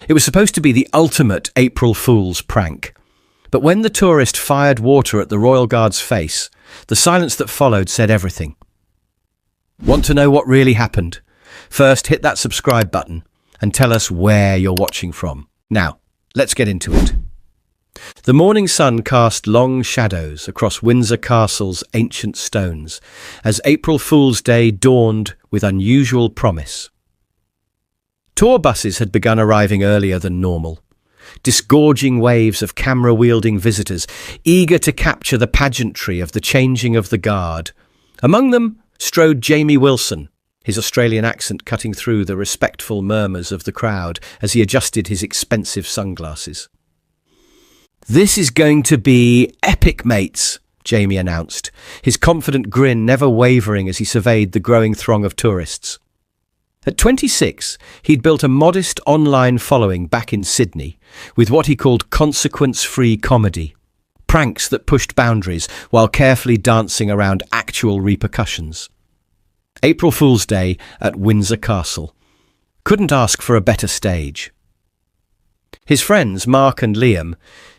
It was supposed to be the ultimate April Fool's prank. But when the tourist fired water at the Royal Guard's face, the silence that followed said everything. Want to know what really happened? First, hit that subscribe button and tell us where you're watching from. Now, let's get into it. The morning sun cast long shadows across Windsor Castle's ancient stones as April Fool's Day dawned with unusual promise. Tour buses had begun arriving earlier than normal, disgorging waves of camera-wielding visitors eager to capture the pageantry of the changing of the guard. Among them strode Jamie Wilson, his Australian accent cutting through the respectful murmurs of the crowd as he adjusted his expensive sunglasses. "This is going to be epic, mates," Jamie announced, his confident grin never wavering as he surveyed the growing throng of tourists. At 26, he'd built a modest online following back in Sydney with what he called consequence-free comedy, pranks that pushed boundaries while carefully dancing around actual repercussions. April Fool's Day at Windsor Castle. Couldn't ask for a better stage. His friends, Mark and Liam,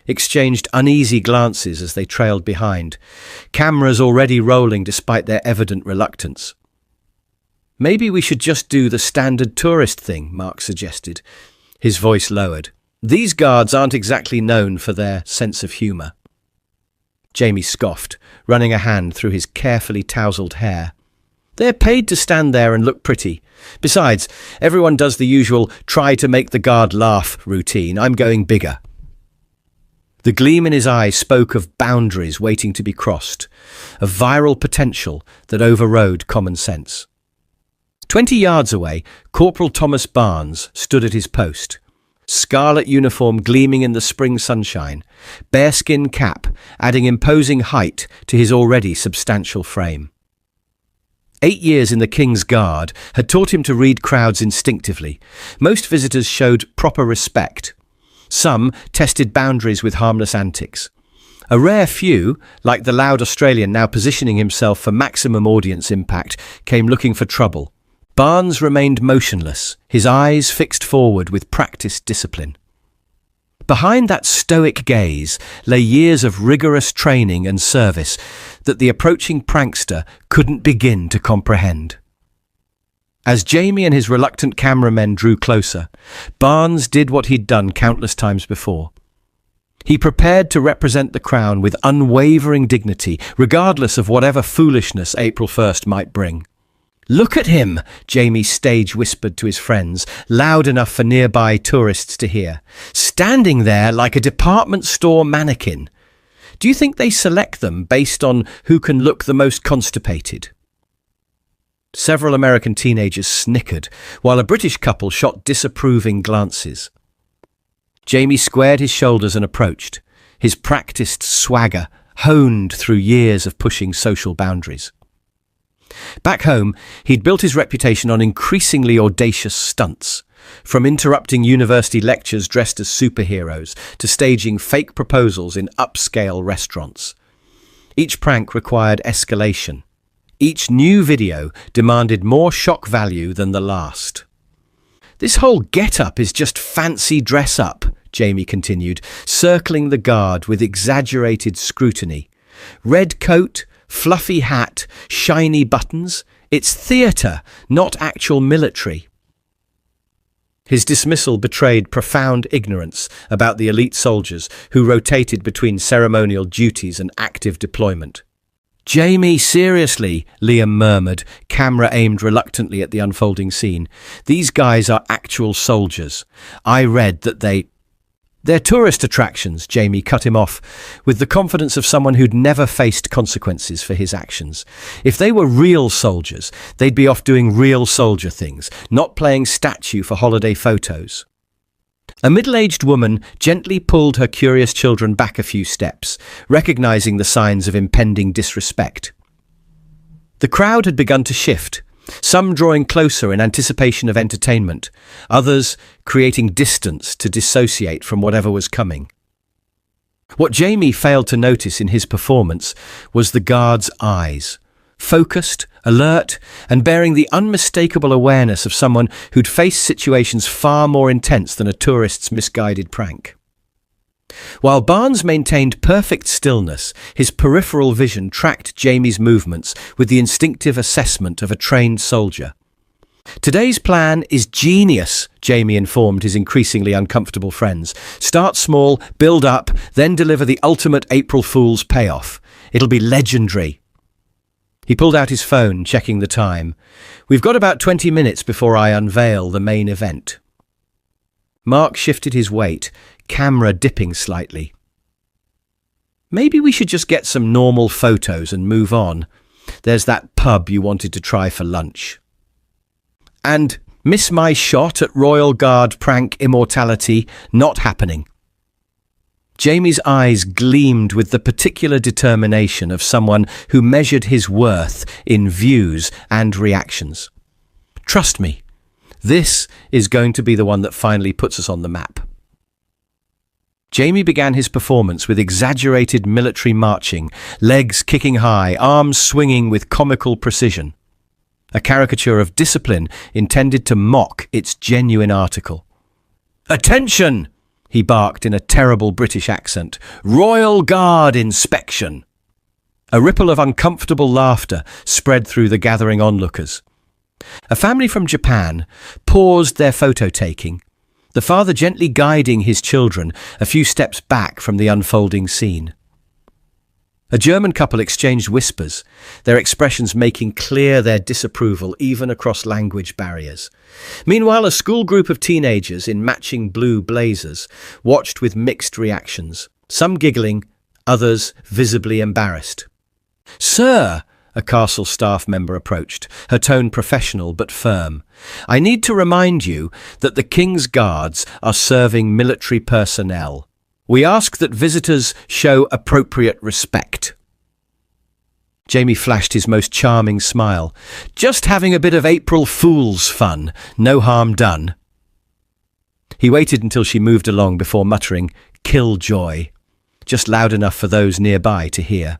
exchanged uneasy glances as they trailed behind, cameras already rolling despite their evident reluctance. "Maybe we should just do the standard tourist thing," Mark suggested, his voice lowered. "These guards aren't exactly known for their sense of humour." Jamie scoffed, running a hand through his carefully tousled hair. "They're paid to stand there and look pretty. Besides, everyone does the usual try to make the guard laugh routine. I'm going bigger." The gleam in his eye spoke of boundaries waiting to be crossed, of viral potential that overrode common sense. 20 yards away, Corporal Thomas Barnes stood at his post, scarlet uniform gleaming in the spring sunshine, bearskin cap adding imposing height to his already substantial frame. 8 years in the King's Guard had taught him to read crowds instinctively. Most visitors showed proper respect. Some tested boundaries with harmless antics. A rare few, like the loud Australian now positioning himself for maximum audience impact, came looking for trouble. Barnes remained motionless, his eyes fixed forward with practiced discipline. Behind that stoic gaze lay years of rigorous training and service that the approaching prankster couldn't begin to comprehend. As Jamie and his reluctant cameramen drew closer, Barnes did what he'd done countless times before. He prepared to represent the crown with unwavering dignity, regardless of whatever foolishness April 1st might bring. "Look at him," Jamie stage whispered to his friends, loud enough for nearby tourists to hear. "Standing there like a department store mannequin. Do you think they select them based on who can look the most constipated?" Several American teenagers snickered, while a British couple shot disapproving glances. Jamie squared his shoulders and approached, his practiced swagger honed through years of pushing social boundaries. Back home, he'd built his reputation on increasingly audacious stunts, from interrupting university lectures dressed as superheroes to staging fake proposals in upscale restaurants. Each prank required escalation. Each new video demanded more shock value than the last. "This whole get-up is just fancy dress-up," Jamie continued, circling the guard with exaggerated scrutiny. "Red coat, fluffy hat, shiny buttons. It's theatre, not actual military." His dismissal betrayed profound ignorance about the elite soldiers who rotated between ceremonial duties and active deployment. "Jamie, seriously," Liam murmured, camera aimed reluctantly at the unfolding scene. "These guys are actual soldiers. I read that They're tourist attractions," Jamie cut him off, with the confidence of someone who'd never faced consequences for his actions. "If they were real soldiers, they'd be off doing real soldier things, not playing statue for holiday photos." A middle-aged woman gently pulled her curious children back a few steps, recognizing the signs of impending disrespect. The crowd had begun to shift, some drawing closer in anticipation of entertainment, others creating distance to dissociate from whatever was coming. What Jamie failed to notice in his performance was the guard's eyes, focused, alert, and bearing the unmistakable awareness of someone who'd faced situations far more intense than a tourist's misguided prank. While Barnes maintained perfect stillness, his peripheral vision tracked Jamie's movements with the instinctive assessment of a trained soldier. "Today's plan is genius," Jamie informed his increasingly uncomfortable friends. "Start small, build up, then deliver the ultimate April Fool's payoff. It'll be legendary." He pulled out his phone, checking the time. "We've got about 20 minutes before I unveil the main event." Mark shifted his weight, camera dipping slightly. "Maybe we should just get some normal photos and move on. There's that pub you wanted to try for lunch." "And miss my shot at Royal Guard prank immortality, not happening." Jamie's eyes gleamed with the particular determination of someone who measured his worth in views and reactions. "Trust me, this is going to be the one that finally puts us on the map." Jamie began his performance with exaggerated military marching, legs kicking high, arms swinging with comical precision. A caricature of discipline intended to mock its genuine article. "Attention!" he barked in a terrible British accent. "Royal Guard inspection!" A ripple of uncomfortable laughter spread through the gathering onlookers. A family from Japan paused their photo-taking, the father gently guiding his children a few steps back from the unfolding scene. A German couple exchanged whispers, their expressions making clear their disapproval even across language barriers. Meanwhile, a school group of teenagers in matching blue blazers watched with mixed reactions, some giggling, others visibly embarrassed. "Sir," a castle staff member approached, her tone professional but firm, "I need to remind you that the King's Guards are serving military personnel. We ask that visitors show appropriate respect." Jamie flashed his most charming smile. "Just having a bit of April Fool's fun, no harm done." He waited until she moved along before muttering, "Killjoy," just loud enough for those nearby to hear.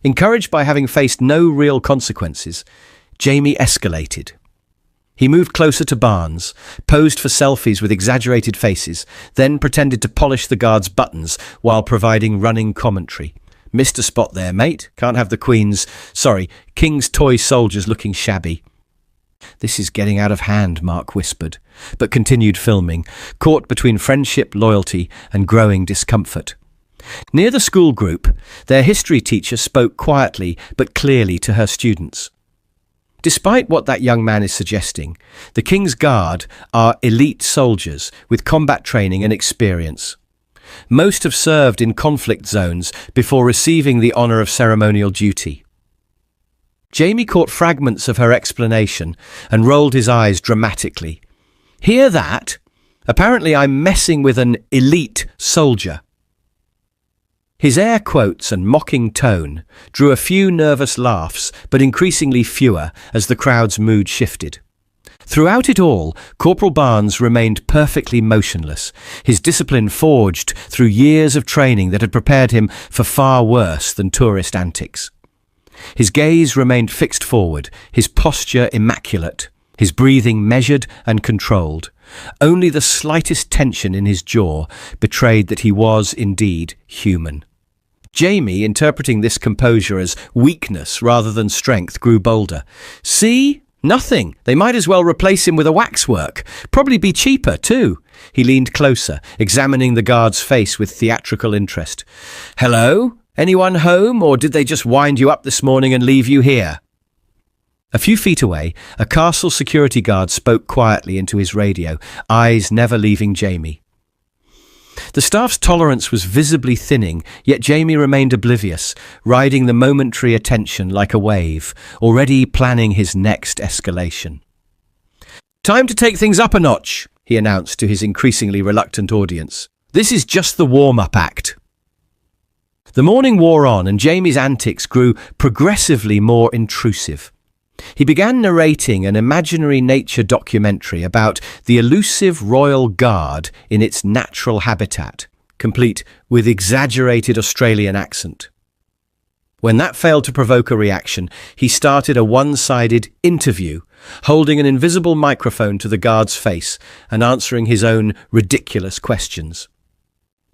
Encouraged by having faced no real consequences, Jamie escalated. He moved closer to Barnes, posed for selfies with exaggerated faces, then pretended to polish the guards' buttons while providing running commentary. "Missed a spot there, mate. Can't have the King's toy soldiers looking shabby." "This is getting out of hand," Mark whispered, but continued filming, caught between friendship, loyalty, and growing discomfort. Near the school group, their history teacher spoke quietly but clearly to her students. Despite what that young man is suggesting, the King's Guard are elite soldiers with combat training and experience. Most have served in conflict zones before receiving the honour of ceremonial duty. Jamie caught fragments of her explanation and rolled his eyes dramatically. "Hear that? Apparently I'm messing with an elite soldier." His air quotes and mocking tone drew a few nervous laughs, but increasingly fewer as the crowd's mood shifted. Throughout it all, Corporal Barnes remained perfectly motionless, his discipline forged through years of training that had prepared him for far worse than tourist antics. His gaze remained fixed forward, his posture immaculate, his breathing measured and controlled. Only the slightest tension in his jaw betrayed that he was indeed human. Jamie, interpreting this composure as weakness rather than strength, grew bolder. "See? Nothing. They might as well replace him with a waxwork. Probably be cheaper, too." He leaned closer, examining the guard's face with theatrical interest. "Hello? Anyone home, or did they just wind you up this morning and leave you here?" A few feet away, a castle security guard spoke quietly into his radio, eyes never leaving Jamie. The staff's tolerance was visibly thinning, yet Jamie remained oblivious, riding the momentary attention like a wave, already planning his next escalation. "Time to take things up a notch," he announced to his increasingly reluctant audience. "This is just the warm-up act." The morning wore on, and Jamie's antics grew progressively more intrusive. He began narrating an imaginary nature documentary about the elusive Royal Guard in its natural habitat, complete with exaggerated Australian accent. When that failed to provoke a reaction, he started a one-sided interview, holding an invisible microphone to the guard's face and answering his own ridiculous questions.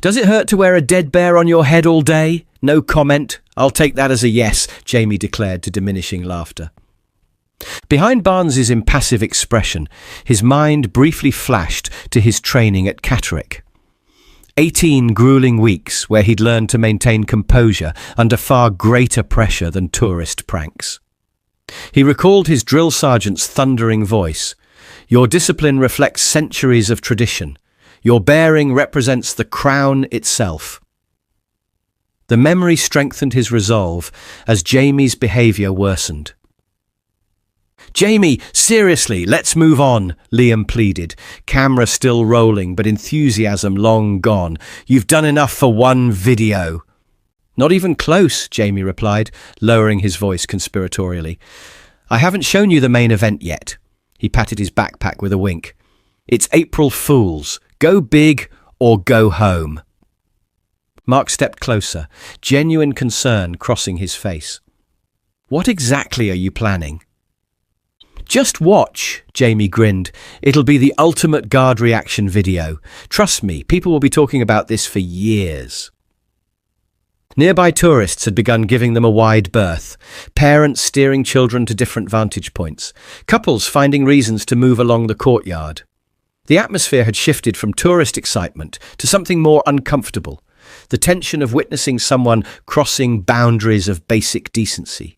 "Does it hurt to wear a dead bear on your head all day? No comment. I'll take that as a yes," Jamie declared to diminishing laughter. Behind Barnes's impassive expression, his mind briefly flashed to his training at Catterick. 18 grueling weeks where he'd learned to maintain composure under far greater pressure than tourist pranks. He recalled his drill sergeant's thundering voice. "Your discipline reflects centuries of tradition. Your bearing represents the crown itself." The memory strengthened his resolve as Jamie's behaviour worsened. "Jamie, seriously, let's move on," Liam pleaded, camera still rolling but enthusiasm long gone. "You've done enough for one video." "Not even close," Jamie replied, lowering his voice conspiratorially. "I haven't shown you the main event yet." He patted his backpack with a wink. "It's April Fool's. Go big or go home." Mark stepped closer, genuine concern crossing his face. "What exactly are you planning?" "Just watch," Jamie grinned. "It'll be the ultimate guard reaction video. Trust me, people will be talking about this for years." Nearby tourists had begun giving them a wide berth, parents steering children to different vantage points, couples finding reasons to move along the courtyard. The atmosphere had shifted from tourist excitement to something more uncomfortable, the tension of witnessing someone crossing boundaries of basic decency.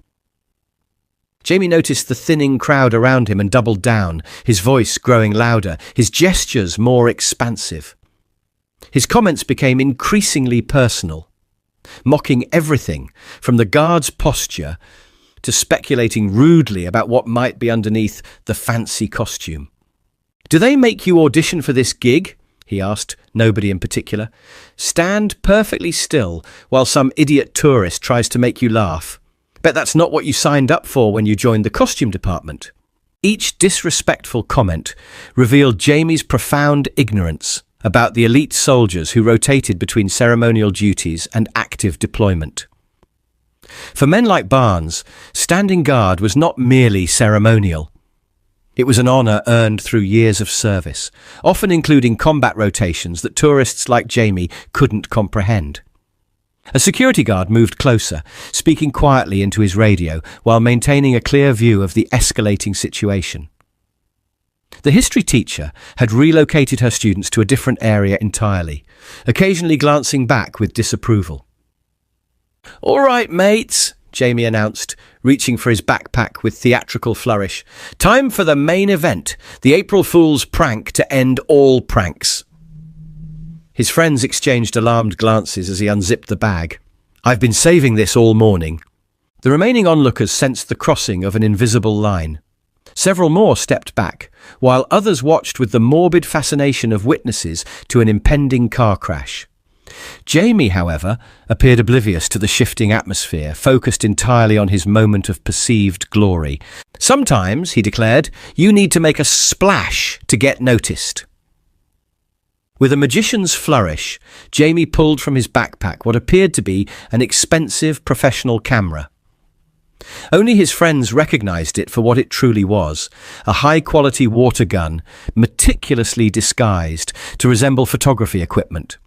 Jamie noticed the thinning crowd around him and doubled down, his voice growing louder, his gestures more expansive. His comments became increasingly personal, mocking everything from the guard's posture to speculating rudely about what might be underneath the fancy costume. "Do they make you audition for this gig?" he asked, nobody in particular. "Stand perfectly still while some idiot tourist tries to make you laugh. Bet that's not what you signed up for when you joined the costume department." Each disrespectful comment revealed Jamie's profound ignorance about the elite soldiers who rotated between ceremonial duties and active deployment. For men like Barnes, standing guard was not merely ceremonial. It was an honour earned through years of service, often including combat rotations that tourists like Jamie couldn't comprehend. A security guard moved closer, speaking quietly into his radio while maintaining a clear view of the escalating situation. The history teacher had relocated her students to a different area entirely, occasionally glancing back with disapproval. "All right, mates," Jamie announced, reaching for his backpack with theatrical flourish. "Time for the main event, the April Fool's prank to end all pranks." His friends exchanged alarmed glances as he unzipped the bag. "I've been saving this all morning." The remaining onlookers sensed the crossing of an invisible line. Several more stepped back, while others watched with the morbid fascination of witnesses to an impending car crash. Jamie, however, appeared oblivious to the shifting atmosphere, focused entirely on his moment of perceived glory. "Sometimes," he declared, "you need to make a splash to get noticed." With a magician's flourish, Jamie pulled from his backpack what appeared to be an expensive professional camera. Only his friends recognized it for what it truly was, a high-quality water gun, meticulously disguised to resemble photography equipment.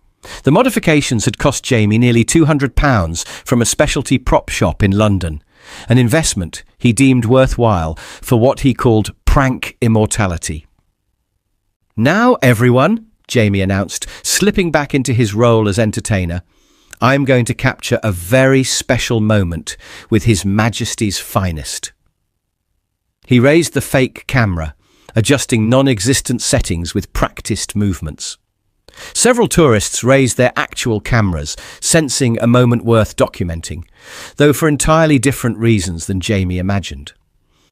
The modifications had cost Jamie nearly £200 from a specialty prop shop in London, an investment he deemed worthwhile for what he called prank immortality. "Now, everyone," Jamie announced, slipping back into his role as entertainer, "I'm going to capture a very special moment with His Majesty's finest." He raised the fake camera, adjusting non-existent settings with practiced movements. Several tourists raised their actual cameras, sensing a moment worth documenting, though for entirely different reasons than Jamie imagined.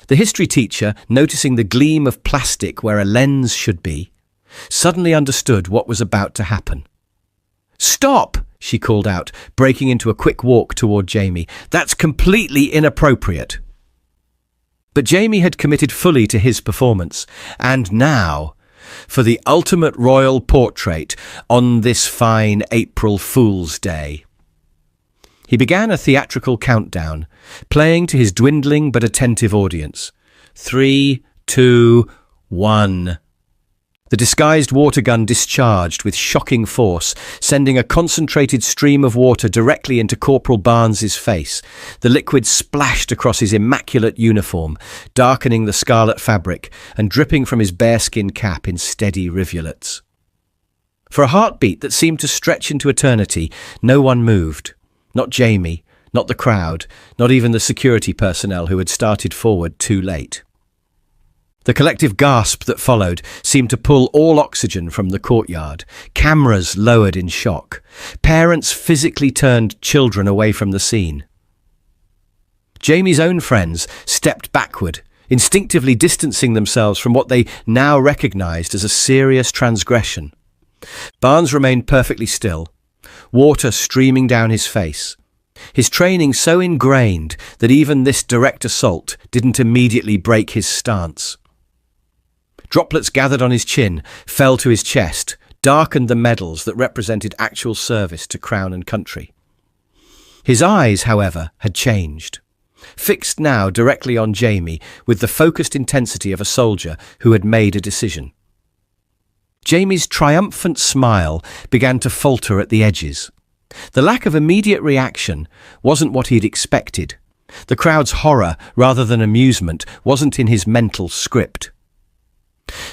The history teacher, noticing the gleam of plastic where a lens should be, suddenly understood what was about to happen. "Stop!" she called out, breaking into a quick walk toward Jamie. "That's completely inappropriate." But Jamie had committed fully to his performance, and now, for the ultimate royal portrait on this fine April Fool's Day. He began a theatrical countdown, playing to his dwindling but attentive audience. 3, 2, 1. The disguised water gun discharged with shocking force, sending a concentrated stream of water directly into Corporal Barnes's face. The liquid splashed across his immaculate uniform, darkening the scarlet fabric and dripping from his bearskin cap in steady rivulets. For a heartbeat that seemed to stretch into eternity, no one moved. Not Jamie, not the crowd, not even the security personnel who had started forward too late. The collective gasp that followed seemed to pull all oxygen from the courtyard. Cameras lowered in shock. Parents physically turned children away from the scene. Jamie's own friends stepped backward, instinctively distancing themselves from what they now recognized as a serious transgression. Barnes remained perfectly still, water streaming down his face. His training so ingrained that even this direct assault didn't immediately break his stance. Droplets gathered on his chin, fell to his chest, darkened the medals that represented actual service to crown and country. His eyes, however, had changed. Fixed now directly on Jamie with the focused intensity of a soldier who had made a decision. Jamie's triumphant smile began to falter at the edges. The lack of immediate reaction wasn't what he'd expected. The crowd's horror, rather than amusement, wasn't in his mental script.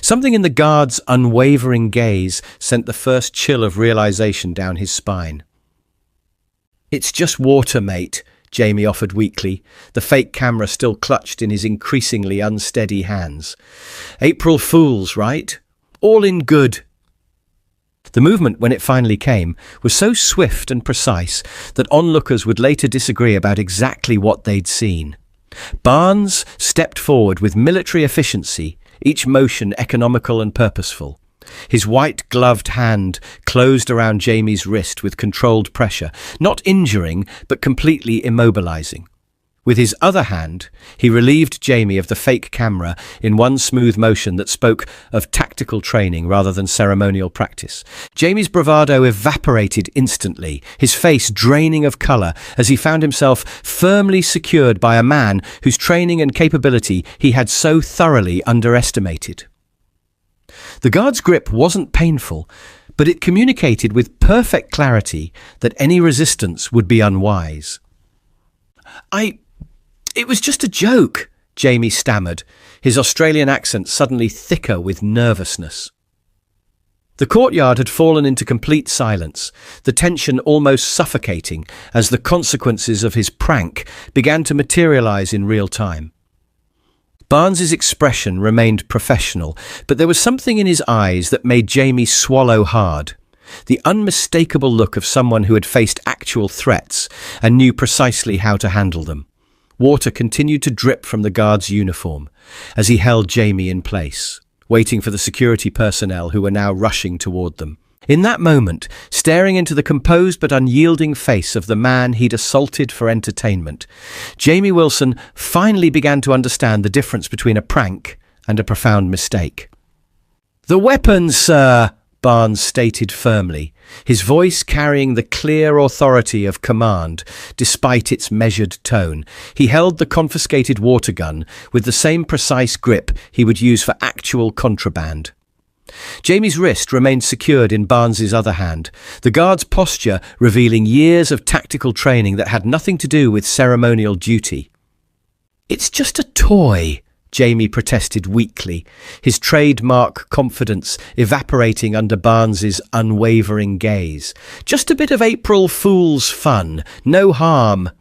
Something in the guard's unwavering gaze sent the first chill of realization down his spine. "It's just water, mate," Jamie offered weakly, the fake camera still clutched in his increasingly unsteady hands. "April Fools, right? All in good." The movement, when it finally came, was so swift and precise that onlookers would later disagree about exactly what they'd seen. Barnes stepped forward with military efficiency, each motion economical and purposeful. His white-gloved hand closed around Jamie's wrist with controlled pressure, not injuring, but completely immobilizing. With his other hand, he relieved Jamie of the fake camera in one smooth motion that spoke of tactical training rather than ceremonial practice. Jamie's bravado evaporated instantly, his face draining of colour as he found himself firmly secured by a man whose training and capability he had so thoroughly underestimated. The guard's grip wasn't painful, but it communicated with perfect clarity that any resistance would be unwise. It was just a joke," Jamie stammered, his Australian accent suddenly thicker with nervousness. The courtyard had fallen into complete silence, the tension almost suffocating as the consequences of his prank began to materialize in real time. Barnes's expression remained professional, but there was something in his eyes that made Jamie swallow hard. The unmistakable look of someone who had faced actual threats and knew precisely how to handle them. Water continued to drip from the guard's uniform as he held Jamie in place, waiting for the security personnel who were now rushing toward them. In that moment, staring into the composed but unyielding face of the man he'd assaulted for entertainment, Jamie Wilson finally began to understand the difference between a prank and a profound mistake. "The weapons, sir," Barnes stated firmly, his voice carrying the clear authority of command despite its measured tone. He held the confiscated water gun with the same precise grip he would use for actual contraband. Jamie's wrist remained secured in Barnes's other hand, the guard's posture revealing years of tactical training that had nothing to do with ceremonial duty. "It's just a toy," Jamie protested weakly, his trademark confidence evaporating under Barnes's unwavering gaze. "Just a bit of April Fool's fun, no harm."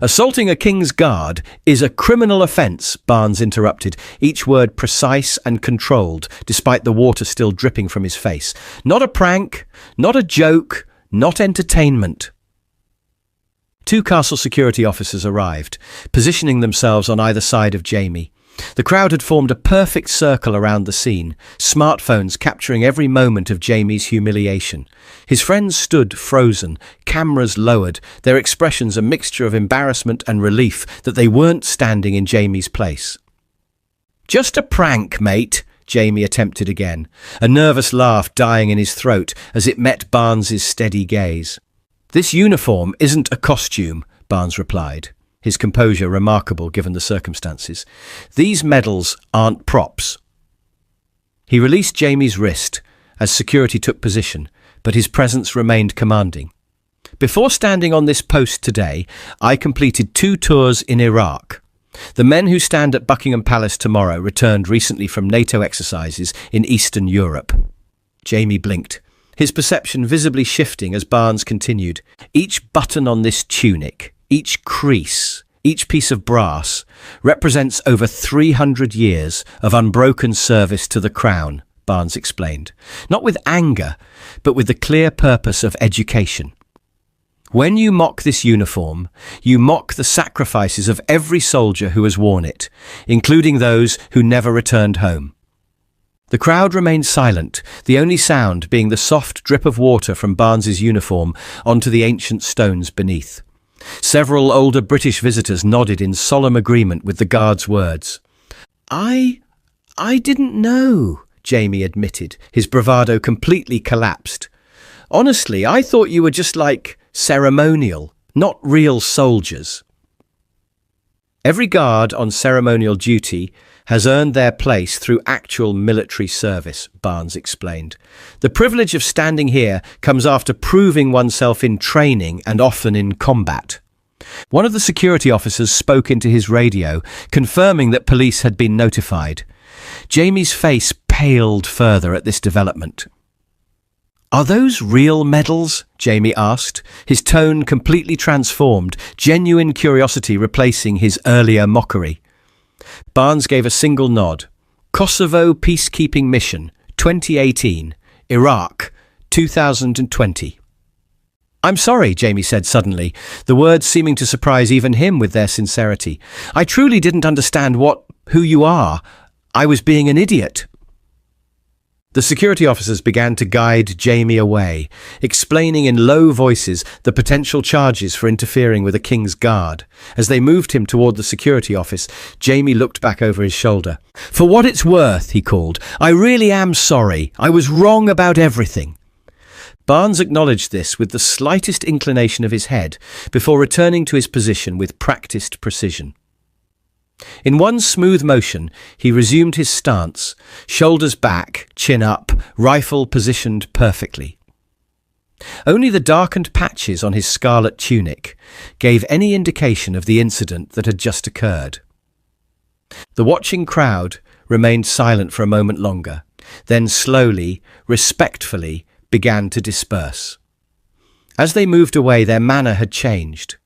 "Assaulting a king's guard is a criminal offence," Barnes interrupted, each word precise and controlled, despite the water still dripping from his face. "Not a prank, not a joke, not entertainment." Two castle security officers arrived, positioning themselves on either side of Jamie. The crowd had formed a perfect circle around the scene, smartphones capturing every moment of Jamie's humiliation. His friends stood frozen, cameras lowered, their expressions a mixture of embarrassment and relief that they weren't standing in Jamie's place. "Just a prank, mate," Jamie attempted again, a nervous laugh dying in his throat as it met Barnes's steady gaze. "This uniform isn't a costume," Barnes replied, his composure remarkable given the circumstances. "These medals aren't props." He released Jamie's wrist as security took position, but his presence remained commanding. "Before standing on this post today, I completed 2 tours in Iraq. The men who stand at Buckingham Palace tomorrow returned recently from NATO exercises in Eastern Europe." Jamie blinked, his perception visibly shifting as Barnes continued. "Each button on this tunic, each crease, each piece of brass represents over 300 years of unbroken service to the Crown," Barnes explained, not with anger, but with the clear purpose of education. "When you mock this uniform, you mock the sacrifices of every soldier who has worn it, including those who never returned home." The crowd remained silent, the only sound being the soft drip of water from Barnes's uniform onto the ancient stones beneath. Several older British visitors nodded in solemn agreement with the guard's words. I didn't know," Jamie admitted, his bravado completely collapsed. "Honestly, I thought you were just like ceremonial, not real soldiers." "Every guard on ceremonial duty has earned their place through actual military service," Barnes explained. "The privilege of standing here comes after proving oneself in training and often in combat." One of the security officers spoke into his radio, confirming that police had been notified. Jamie's face paled further at this development. "Are those real medals?" Jamie asked, his tone completely transformed, genuine curiosity replacing his earlier mockery. Barnes gave a single nod. "Kosovo Peacekeeping Mission, 2018, Iraq, 2020. "I'm sorry," Jamie said suddenly, the words seeming to surprise even him with their sincerity. "I truly didn't understand who you are. I was being an idiot." The security officers began to guide Jamie away, explaining in low voices the potential charges for interfering with a king's guard. As they moved him toward the security office, Jamie looked back over his shoulder. "For what it's worth," he called, "I really am sorry. I was wrong about everything." Barnes acknowledged this with the slightest inclination of his head before returning to his position with practiced precision. In one smooth motion, he resumed his stance, shoulders back, chin up, rifle positioned perfectly. Only the darkened patches on his scarlet tunic gave any indication of the incident that had just occurred. The watching crowd remained silent for a moment longer, then slowly, respectfully, began to disperse. As they moved away, their manner had changed.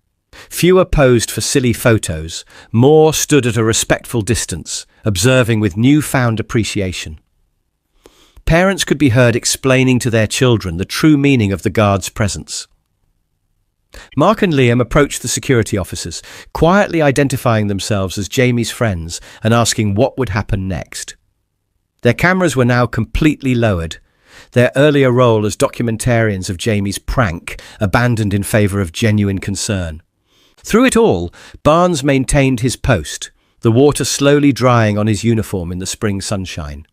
Fewer posed for silly photos, more stood at a respectful distance, observing with newfound appreciation. Parents could be heard explaining to their children the true meaning of the guard's presence. Mark and Liam approached the security officers, quietly identifying themselves as Jamie's friends and asking what would happen next. Their cameras were now completely lowered, their earlier role as documentarians of Jamie's prank abandoned in favour of genuine concern. Through it all, Barnes maintained his post, the water slowly drying on his uniform in the spring sunshine.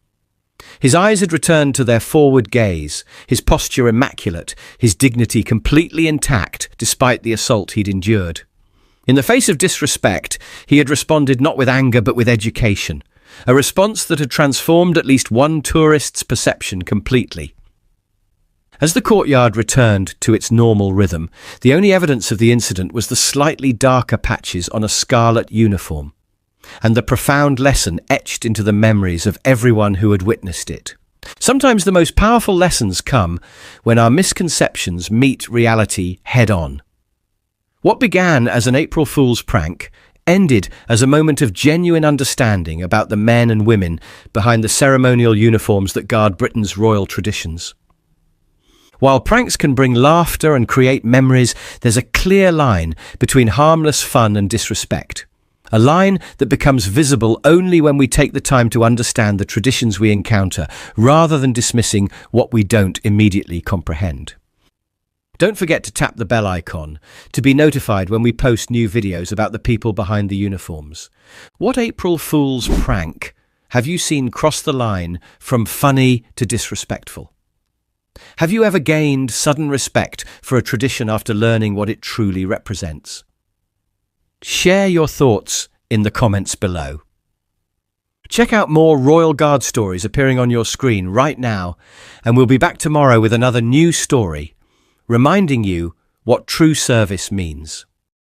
His eyes had returned to their forward gaze, his posture immaculate, his dignity completely intact despite the assault he'd endured. In the face of disrespect, he had responded not with anger but with education, a response that had transformed at least one tourist's perception completely. As the courtyard returned to its normal rhythm, the only evidence of the incident was the slightly darker patches on a scarlet uniform, and the profound lesson etched into the memories of everyone who had witnessed it. Sometimes the most powerful lessons come when our misconceptions meet reality head-on. What began as an April Fool's prank ended as a moment of genuine understanding about the men and women behind the ceremonial uniforms that guard Britain's royal traditions. While pranks can bring laughter and create memories, there's a clear line between harmless fun and disrespect. A line that becomes visible only when we take the time to understand the traditions we encounter, rather than dismissing what we don't immediately comprehend. Don't forget to tap the bell icon to be notified when we post new videos about the people behind the uniforms. What April Fool's prank have you seen cross the line from funny to disrespectful? Have you ever gained sudden respect for a tradition after learning what it truly represents? Share your thoughts in the comments below. Check out more Royal Guard stories appearing on your screen right now, and we'll be back tomorrow with another new story, reminding you what true service means.